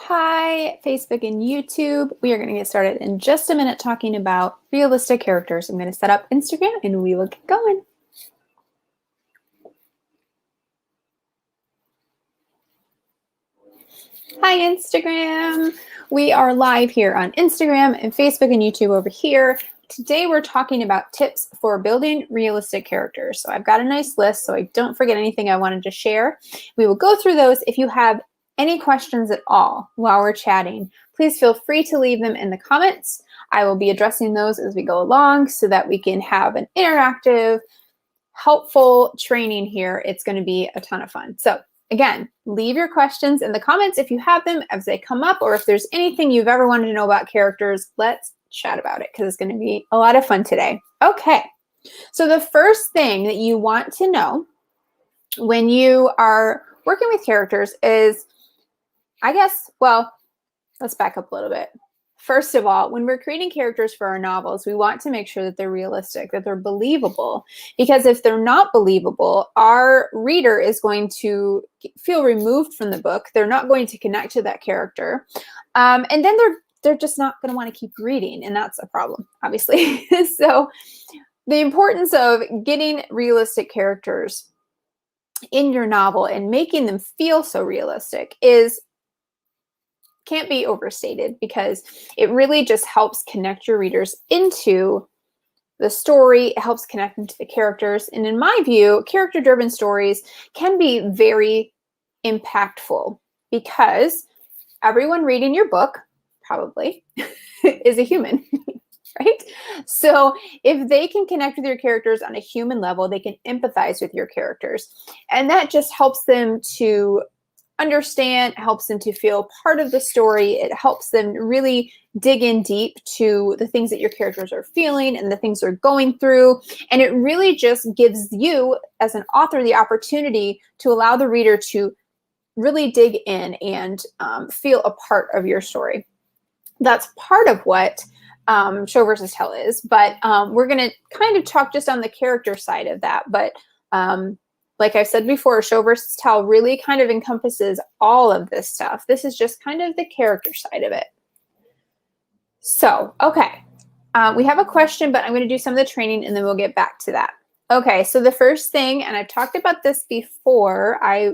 Hi, Facebook and YouTube. We are going to get started in just a minute talking about realistic characters. I'm going to set up Instagram and we will get going. Hi, Instagram. We are live here on Instagram and Facebook and YouTube over here. Today we're talking about tips for building realistic characters. So I've got a nice list so I don't forget anything I wanted to share. We will go through those. If you have any questions at all while we're chatting, please feel free to leave them in the comments. I will be addressing those as we go along so that we can have an interactive, helpful training here. It's going to be a ton of fun. So again, leave your questions in the comments if you have them as they come up, or if there's anything you've ever wanted to know about characters, let's chat about it because it's going to be a lot of fun today. Okay, so the first thing that you want to know when you are working with characters is, let's back up a little bit. First of all, when we're creating characters for our novels, we want to make sure that they're realistic, that they're believable. Because if they're not believable, our reader is going to feel removed from the book. They're not going to connect to that character. And then they're just not going to want to keep reading. And that's a problem, obviously. So the importance of getting realistic characters in your novel and making them feel so realistic can't be overstated, because it really just helps connect your readers into the story. It helps connect them to the characters. And in my view, character-driven stories can be very impactful because everyone reading your book probably is a human, right? So if they can connect with your characters on a human level, they can empathize with your characters. And that just helps them to understand, helps them to feel part of the story. It helps them really dig in deep to the things that your characters are feeling and the things they're going through. And it really just gives you, as an author, the opportunity to allow the reader to really dig in and feel a part of your story. That's part of what show versus tell is. But we're going to kind of talk just on the character side of that. But like I've said before, show versus tell really kind of encompasses all of this stuff. This is just kind of the character side of it. So, okay, we have a question, but I'm going to do some of the training and then we'll get back to that. Okay, so the first thing, and I've talked about this before, I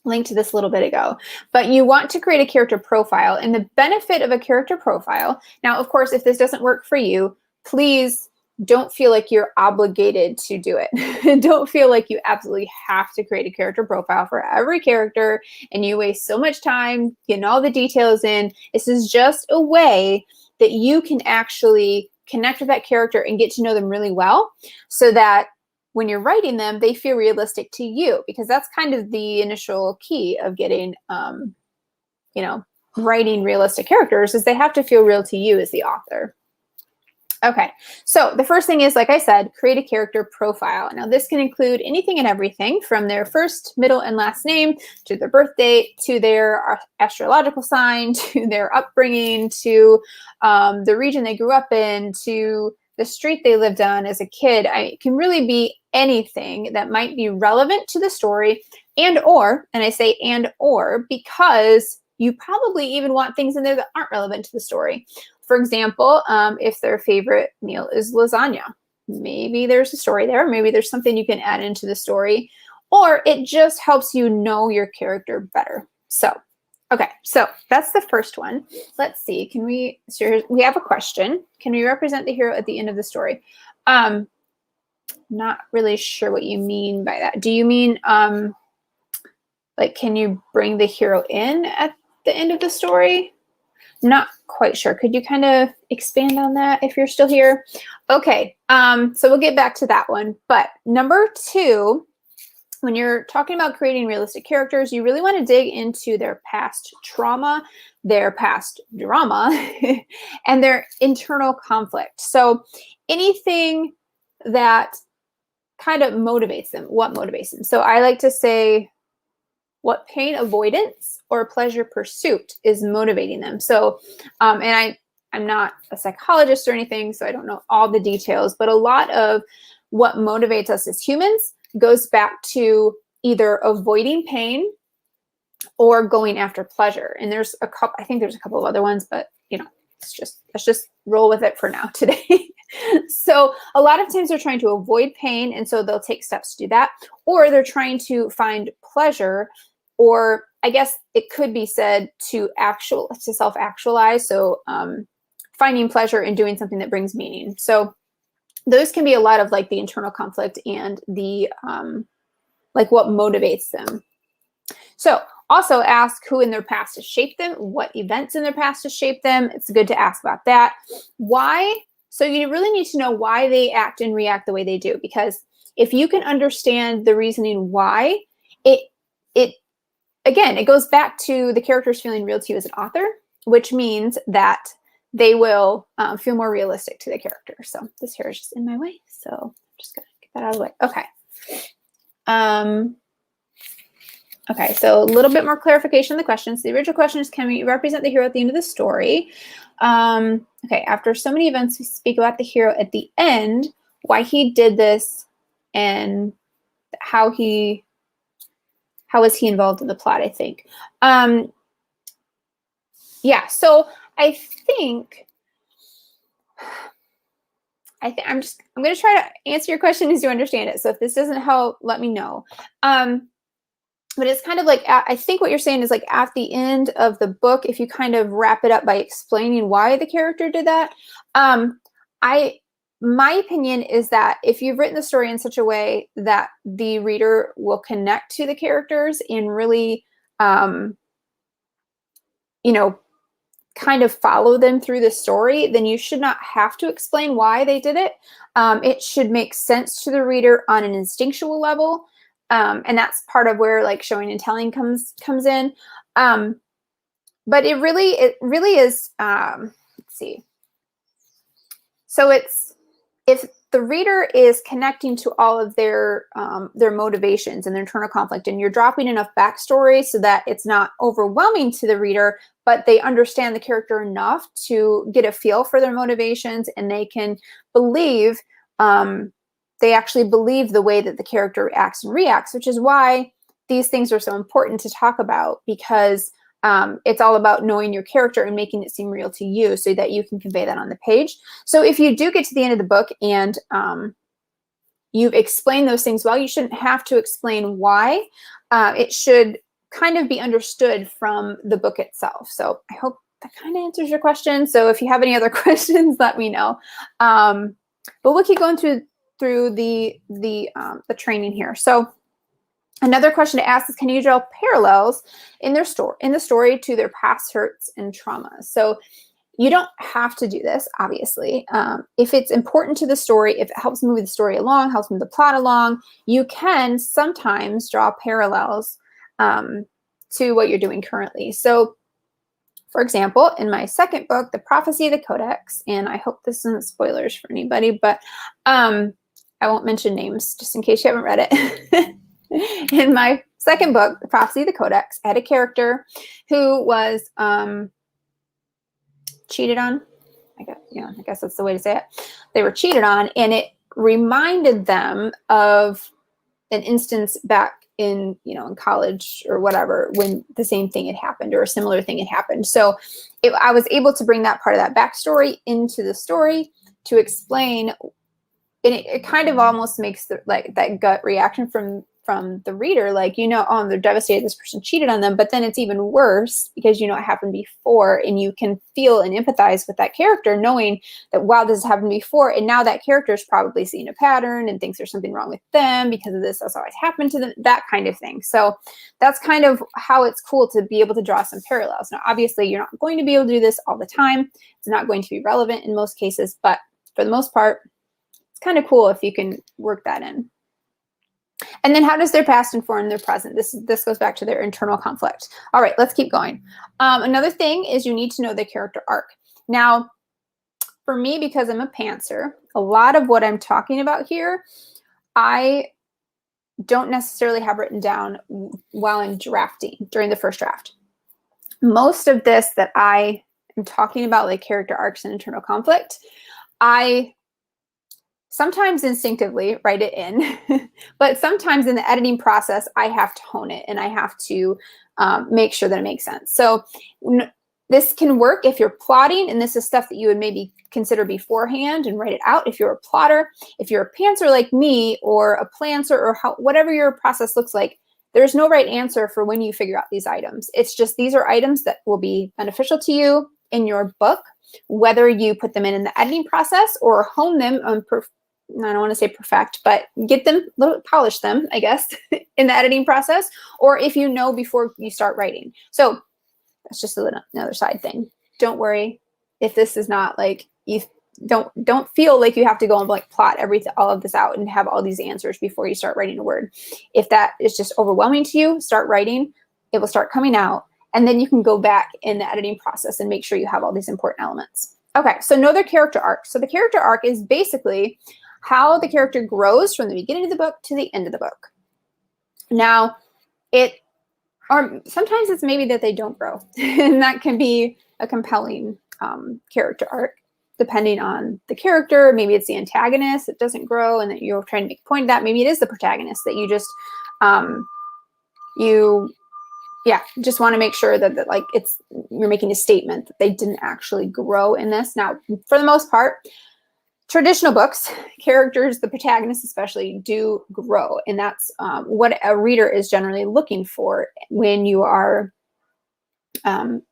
linked to this a little bit ago, but you want to create a character profile. And the benefit of a character profile, now, of course, if this doesn't work for you, please don't feel like you're obligated to do it. Don't feel like you absolutely have to create a character profile for every character and you waste so much time getting all the details in. This is just a way that you can actually connect with that character and get to know them really well, so that when you're writing them, they feel realistic to you, because that's kind of the initial key of getting, writing realistic characters, is they have to feel real to you as the author. Okay, so the first thing is, like I said, create a character profile. Now, this can include anything and everything from their first, middle, and last name, to their birth date, to their astrological sign, to their upbringing, to the region they grew up in, to the street they lived on as a kid. It can really be anything that might be relevant to the story, and I say and or because you probably even want things in there that aren't relevant to the story. For example, if their favorite meal is lasagna, maybe there's a story there. Maybe there's something you can add into the story, or it just helps you know your character better. So, okay, so that's the first one. Let's see, so we have a question. Can we represent the hero at the end of the story? Not really sure what you mean by that. Do you mean, like, can you bring the hero in at the end of the story? Not quite sure. Could you kind of expand on that if you're still here? Okay, so we'll get back to that one. But number two, when you're talking about creating realistic characters, you really want to dig into their past trauma, their past drama, and their internal conflict. So anything that kind of motivates them, what motivates them. So I like to say, what pain avoidance or pleasure pursuit is motivating them. So, and I'm not a psychologist or anything, so I don't know all the details, but a lot of what motivates us as humans goes back to either avoiding pain or going after pleasure. And there's a couple, I think there's a couple of other ones, but you know, let's just roll with it for now today. So a lot of times they're trying to avoid pain, and so they'll take steps to do that, or they're trying to find pleasure, or I guess it could be said to self-actualize. So finding pleasure in doing something that brings meaning. So those can be a lot of like the internal conflict and the like what motivates them. So also ask who in their past has shaped them, what events in their past has shaped them. It's good to ask about that. Why? So you really need to know why they act and react the way they do, because if you can understand the reasoning why, it again, it goes back to the characters feeling real to you as an author, which means that they will feel more realistic to the character. So this here is just in my way, so I'm just gonna get that out of the way. Okay. Okay, so a little bit more clarification on the questions. The original question is, can we represent the hero at the end of the story? Okay, after so many events, we speak about the hero at the end, why he did this, and how was he involved in the plot, I think. Yeah, so I think I'm going to try to answer your question as you understand it. So if this doesn't help, let me know. But it's kind of like, I think what you're saying is like at the end of the book, if you kind of wrap it up by explaining why the character did that. My opinion is that if you've written the story in such a way that the reader will connect to the characters and really, you know, kind of follow them through the story, then you should not have to explain why they did it. It should make sense to the reader on an instinctual level. And that's part of where like showing and telling comes in. But it really is, let's see. So if the reader is connecting to all of their motivations and their internal conflict, and you're dropping enough backstory so that it's not overwhelming to the reader, but they understand the character enough to get a feel for their motivations, and they can believe, they actually believe the way that the character acts and reacts, which is why these things are so important to talk about, because it's all about knowing your character and making it seem real to you so that you can convey that on the page. So if you do get to the end of the book and you've explained those things well, you shouldn't have to explain why. It should kind of be understood from the book itself. So I hope that kind of answers your question. So if you have any other questions, let me know. But we'll keep going through the training here. So another question to ask is, can you draw parallels in the story to their past hurts and traumas? So you don't have to do this, obviously. If it's important to the story, if it helps move the story along, helps move the plot along, you can sometimes draw parallels to what you're doing currently. So for example, in my second book, The Prophecy of the Codex, and I hope this isn't spoilers for anybody, but I won't mention names just in case you haven't read it. In my second book, The Prophecy of the Codex, I had a character who was cheated on. I guess that's the way to say it. They were cheated on, and it reminded them of an instance back in college or whatever, when the same thing had happened or a similar thing had happened. So I was able to bring that part of that backstory into the story to explain, and it kind of almost makes that gut reaction from the reader, like, oh, they're devastated this person cheated on them, but then it's even worse because it happened before, and you can feel and empathize with that character knowing that, wow, this has happened before, and now that character is probably seeing a pattern and thinks there's something wrong with them because of this. That's always happened to them, that kind of thing. So that's kind of how it's cool to be able to draw some parallels. Now, obviously, you're not going to be able to do this all the time. It's not going to be relevant in most cases, but for the most part, it's kind of cool if you can work that in. And then how does their past inform their present? This goes back to their internal conflict. All right, let's keep going. Another thing is you need to know the character arc. Now, for me, because I'm a pantser, a lot of what I'm talking about here, I don't necessarily have written down while I'm drafting during the first draft. Most of this that I am talking about, like character arcs and internal conflict, I sometimes instinctively write it in, but sometimes in the editing process, I have to hone it and I have to make sure that it makes sense. So this can work if you're plotting, and this is stuff that you would maybe consider beforehand and write it out if you're a plotter. If you're a pantser like me, or a planner, or whatever your process looks like, there's no right answer for when you figure out these items. It's just these are items that will be beneficial to you in your book, whether you put them in the editing process or hone them on I don't want to say perfect, but get them, polish them, I guess, in the editing process, or if you know before you start writing. So that's just another side thing. Don't worry if this is not like, you don't feel like you have to go and like plot all of this out and have all these answers before you start writing a word. If that is just overwhelming to you, start writing. It will start coming out, and then you can go back in the editing process and make sure you have all these important elements. Okay, so know their character arc. So the character arc is basically how the character grows from the beginning of the book to the end of the book. Now, or sometimes it's maybe that they don't grow, and that can be a compelling character arc, depending on the character. Maybe it's the antagonist that doesn't grow and that you're trying to make a point of that. Maybe it is the protagonist that you just, just want to make sure that like you're making a statement that they didn't actually grow in this. Now, for the most part, traditional books, characters, the protagonists especially, do grow. And that's what a reader is generally looking for when you are in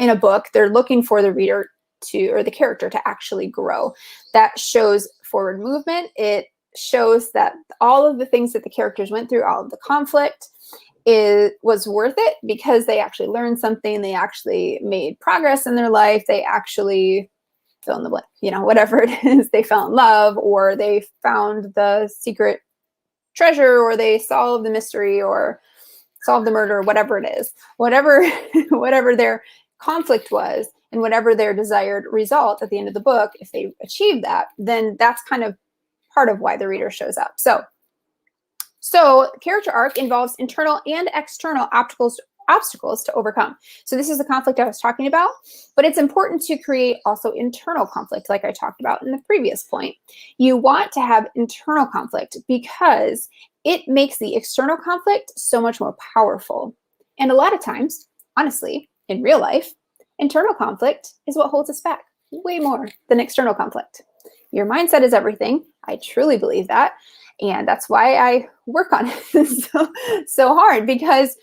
a book. They're looking for the reader or the character to actually grow. That shows forward movement. It shows that all of the things that the characters went through, all of the conflict, was worth it because they actually learned something. They actually made progress in their life. They actually fill in the blank, whatever it is, they fell in love, or they found the secret treasure, or they solved the mystery, or solved the murder, whatever it is, whatever their conflict was, and whatever their desired result at the end of the book, if they achieve that, then that's kind of part of why the reader shows up. So character arc involves internal and external obstacles to overcome. So this is the conflict I was talking about, but it's important to create also internal conflict, like I talked about in the previous point. You want to have internal conflict because it makes the external conflict so much more powerful. And a lot of times, honestly, in real life, internal conflict is what holds us back way more than external conflict. Your mindset is everything. I truly believe that. And that's why I work on it so hard, because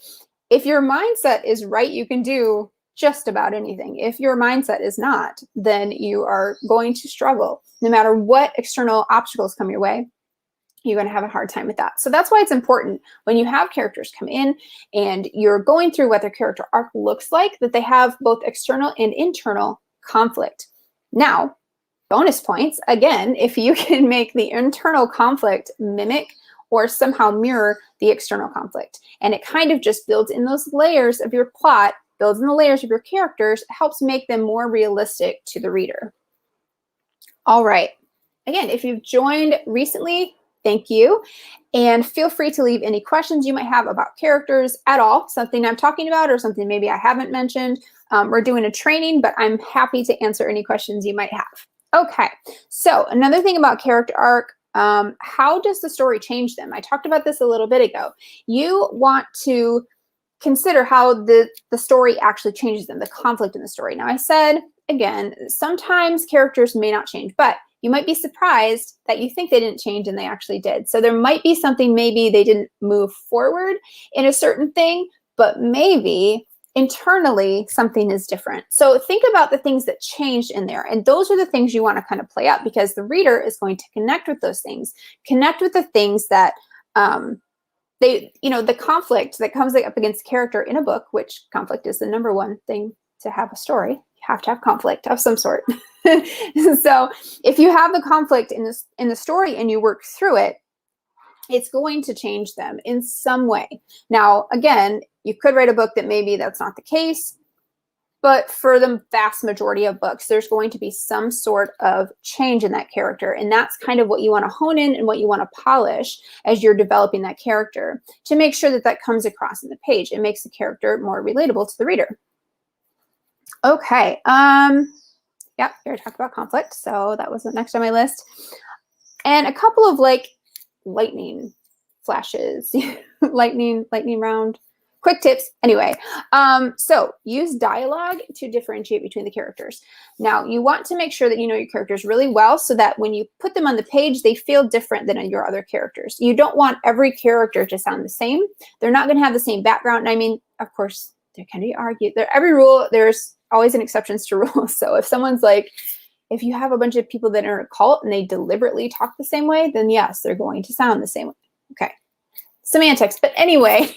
if your mindset is right, you can do just about anything. If your mindset is not, then you are going to struggle. No matter what external obstacles come your way, you're going to have a hard time with that. So that's why it's important when you have characters come in and you're going through what their character arc looks like, that they have both external and internal conflict. Now, bonus points, again, if you can make the internal conflict mimic or somehow mirror the external conflict. And it kind of just builds in those layers of your plot, builds in the layers of your characters, helps make them more realistic to the reader. All right. Again, if you've joined recently, thank you. And feel free to leave any questions you might have about characters at all, something I'm talking about or something maybe I haven't mentioned. We're doing a training, but I'm happy to answer any questions you might have. Okay, so another thing about character arc, how does the story change them? I talked about this a little bit ago. You want to consider how the story actually changes them, the conflict in the story. Now, I said, again, sometimes characters may not change, but you might be surprised that you think they didn't change and they actually did. So there might be something, maybe they didn't move forward in a certain thing, but maybe internally something is different. So think about the things that changed in there, and those are the things you want to kind of play out, because the reader is going to connect with those things, connect with the things that the conflict that comes up against character in a book, which conflict is the number one thing to have a story. You have to have conflict of some sort. So if you have the conflict in the story and you work through it, it's going to change them in some way. Now, again, you could write a book that maybe that's not the case, but for the vast majority of books, there's going to be some sort of change in that character. And that's kind of what you want to hone in and what you want to polish as you're developing that character to make sure that that comes across in the page. It makes the character more relatable to the reader. Okay. Yeah, we already talked about conflict. So that was the next on my list. And a couple of like lightning flashes, lightning round, quick tips. Anyway, so use dialogue to differentiate between the characters. Now, you want to make sure that you know your characters really well so that when you put them on the page, they feel different than your other characters. You don't want every character to sound the same. They're not going to have the same background. I mean, of course, there can be argued. Every rule, there's always an exceptions to rules. So if someone's like, if you have a bunch of people that are in a cult and they deliberately talk the same way, then yes, they're going to sound the same way. Okay. Semantics. But anyway,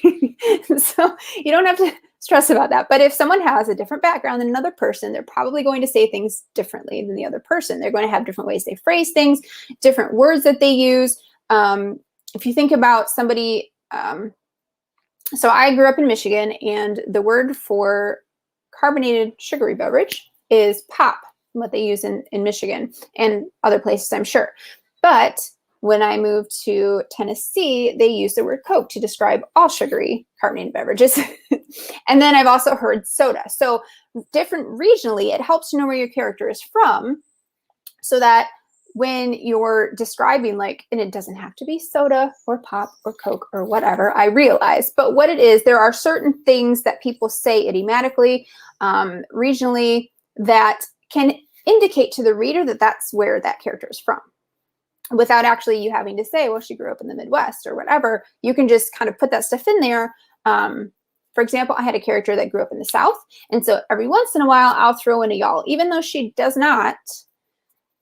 so you don't have to stress about that. But if someone has a different background than another person, they're probably going to say things differently than the other person. They're going to have different ways they phrase things, different words that they use. If you think about somebody, so I grew up in Michigan, and the word for carbonated sugary beverage is pop, what they use in Michigan and other places, I'm sure. But when I moved to Tennessee, they use the word Coke to describe all sugary carbonated beverages. And then I've also heard soda. So different regionally, it helps to know where your character is from so that when you're describing, like, and it doesn't have to be soda or pop or Coke or whatever, I realize, but what it is, there are certain things that people say idiomatically, regionally, that can indicate to the reader that that's where that character is from. Without actually you having to say, well, she grew up in the Midwest or whatever, you can just kind of put that stuff in there. For example, I had a character that grew up in the South. And so every once in a while, I'll throw in a y'all, even though she does not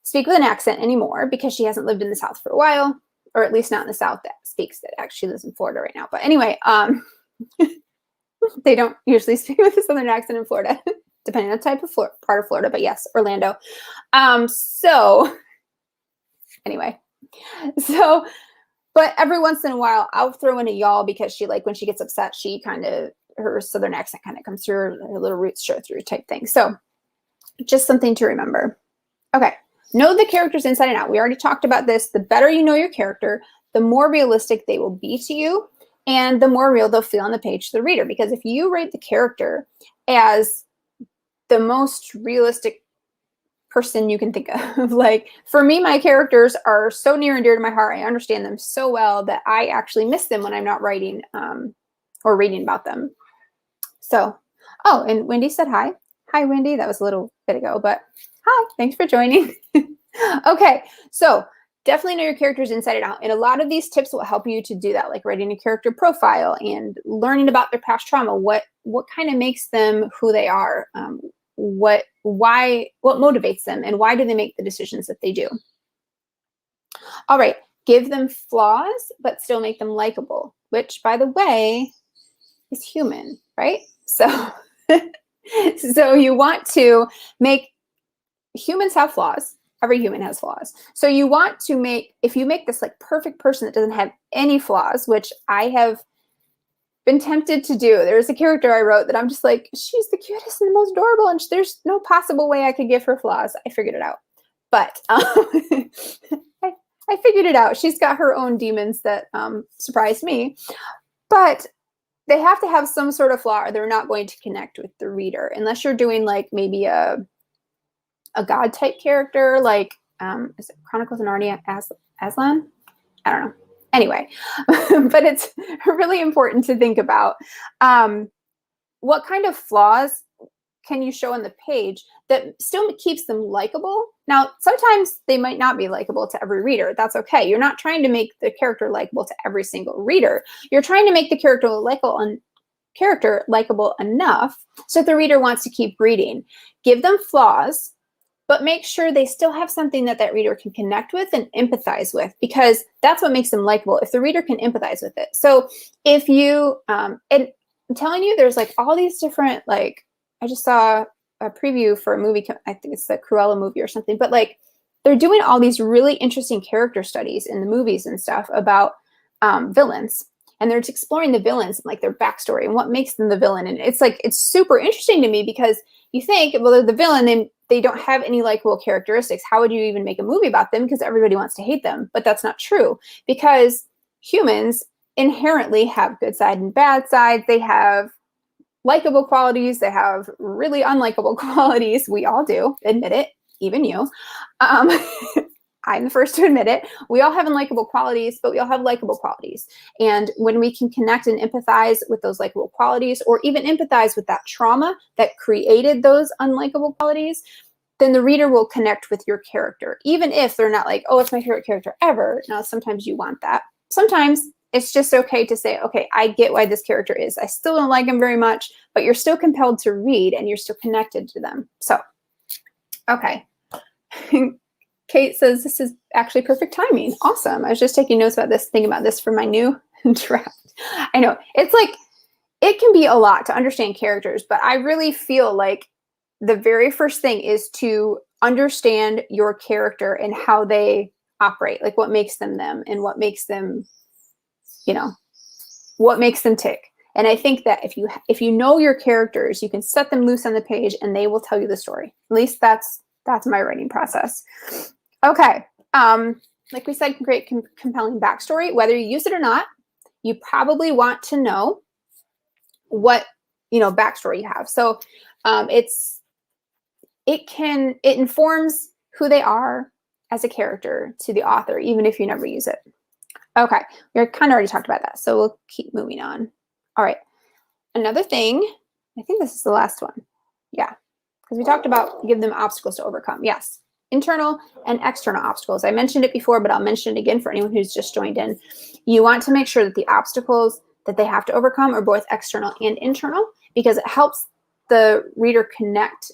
speak with an accent anymore because she hasn't lived in the South for a while, or at least not in the South that speaks that. Actually lives in Florida right now. But anyway, they don't usually speak with a Southern accent in Florida, depending on the type of part of Florida. But yes, Orlando. So anyway, so, but every once in a while, I'll throw in a y'all because she, like, when she gets upset, she kind of, her Southern accent kind of comes through, her little roots show through type thing. So just something to remember. Okay. Know the characters inside and out. We already talked about this. The better you know your character, the more realistic they will be to you, and the more real they'll feel on the page to the reader. Because if you rate the character as the most realistic person you can think of, like, for me, my characters are so near and dear to my heart. I understand them so well that I actually miss them when I'm not writing or reading about them. So, oh, and Wendy said hi. Hi, Wendy. That was a little bit ago, but hi, thanks for joining. Okay, so definitely know your characters inside and out. And a lot of these tips will help you to do that, like writing a character profile and learning about their past trauma, what kind of makes them who they are, what motivates them, and why do they make the decisions that they do. All right, give them flaws, but still make them likable, which, by the way, is human, right? So, so you want to make, humans have flaws. Every human has flaws. So you want to make, if you make this like perfect person that doesn't have any flaws, which I have been tempted to do. There's a character I wrote that I'm just like, she's the cutest and the most adorable, and there's no possible way I could give her flaws. I figured it out. But I figured it out. She's got her own demons that surprised me. But they have to have some sort of flaw or they're not going to connect with the reader. Unless you're doing like maybe a god type character, like is it Chronicles of Narnia, Aslan? I don't know. Anyway, but it's really important to think about what kind of flaws can you show on the page that still keeps them likable. Now, sometimes they might not be likable to every reader. That's okay. You're not trying to make the character likable to every single reader. You're trying to make the character likable enough so the reader wants to keep reading. Give them flaws, but make sure they still have something that that reader can connect with and empathize with, because that's what makes them likable, if the reader can empathize with it. So if you, and I'm telling you, there's like all these different, like, I just saw a preview for a movie, I think it's the Cruella movie or something, but like they're doing all these really interesting character studies in the movies and stuff about villains. And they're just exploring the villains and like their backstory and what makes them the villain. And it's like, it's super interesting to me because you think, well, they're the villain, they don't have any likable characteristics. How would you even make a movie about them? Because everybody wants to hate them. But that's not true, because humans inherently have good side and bad side. They have likable qualities. They have really unlikable qualities. We all do, admit it, even you. I'm the first to admit it. We all have unlikable qualities, but we all have likable qualities. And when we can connect and empathize with those likable qualities, or even empathize with that trauma that created those unlikable qualities, then the reader will connect with your character, even if they're not like, oh, it's my favorite character ever. Now, sometimes you want that. Sometimes it's just okay to say, okay, I get why this character is. I still don't like him very much, but you're still compelled to read and you're still connected to them. So, okay. Kate says this is actually perfect timing. Awesome. I was just taking notes about this, thinking about this for my new draft. I know it's like, it can be a lot to understand characters, but I really feel like the very first thing is to understand your character and how they operate, like what makes them them and what makes them, you know, what makes them tick. And I think that if you know your characters, you can set them loose on the page and they will tell you the story. At least that's my writing process. Okay. Like we said, great compelling backstory. Whether you use it or not, you probably want to know what, backstory you have. So it informs who they are as a character to the author, even if you never use it. Okay, we kind of already talked about that, so we'll keep moving on. All right, another thing, I think this is the last one. Yeah, because we talked about give them obstacles to overcome. Yes, internal and external obstacles. I mentioned it before, but I'll mention it again for anyone who's just joined in. You want to make sure that the obstacles that they have to overcome are both external and internal, because it helps the reader connect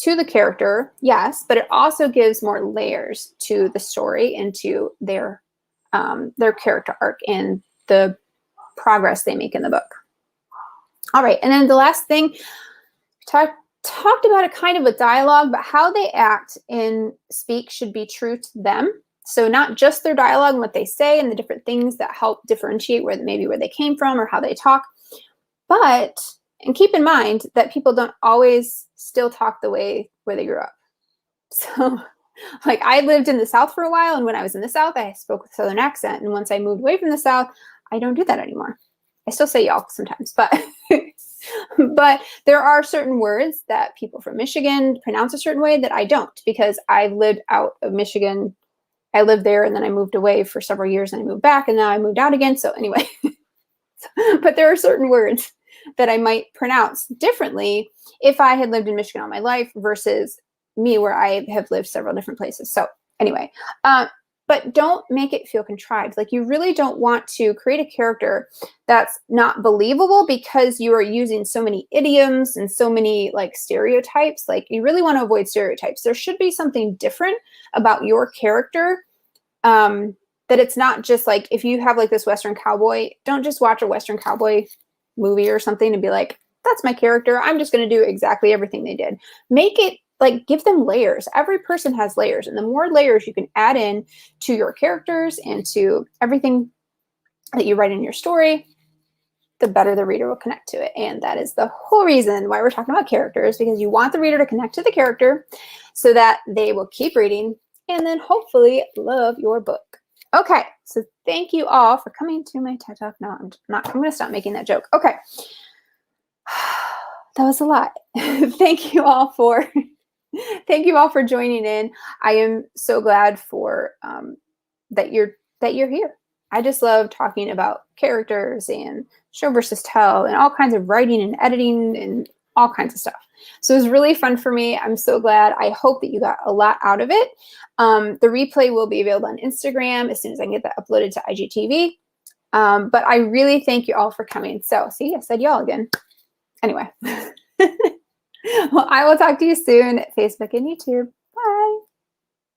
to the character, yes, but it also gives more layers to the story and to their character arc and the progress they make in the book. All right, and then the last thing, talked about a kind of a dialogue, but how they act and speak should be true to them. So not just their dialogue and what they say and the different things that help differentiate where they came from or how they talk, and keep in mind that people don't always still talk the way where they grew up. So like I lived in the South for a while, and when I was in the South, I spoke with a Southern accent. And once I moved away from the South, I don't do that anymore. I still say y'all sometimes, but but there are certain words that people from Michigan pronounce a certain way that I don't, because I lived out of Michigan. I lived there and then I moved away for several years and I moved back and now I moved out again. So anyway, but there are certain words that I might pronounce differently if I had lived in Michigan all my life versus me where I have lived several different places. So anyway, but don't make it feel contrived. Like you really don't want to create a character that's not believable because you are using so many idioms and so many like stereotypes. Like you really want to avoid stereotypes. There should be something different about your character, that it's not just like, if you have like this Western cowboy, don't just watch a Western cowboy movie or something and be like, that's my character, I'm just going to do exactly everything they did. Make it like, give them layers. Every person has layers, and the more layers you can add in to your characters and to everything that you write in your story, the better the reader will connect to it. And that is the whole reason why we're talking about characters, because you want the reader to connect to the character so that they will keep reading and then hopefully love your book. Okay, so thank you all for coming to my TED Talk. No, I'm going to stop making that joke. Okay. That was a lot. Thank you all for joining in. I am so glad for that you're here. I just love talking about characters and show versus tell and all kinds of writing and editing and all kinds of stuff. So it was really fun for me. I'm so glad. I hope that you got a lot out of it. The replay will be available on Instagram as soon as I can get that uploaded to IGTV. But I really thank you all for coming. So see, I said y'all again. Anyway. Well, I will talk to you soon at Facebook and YouTube.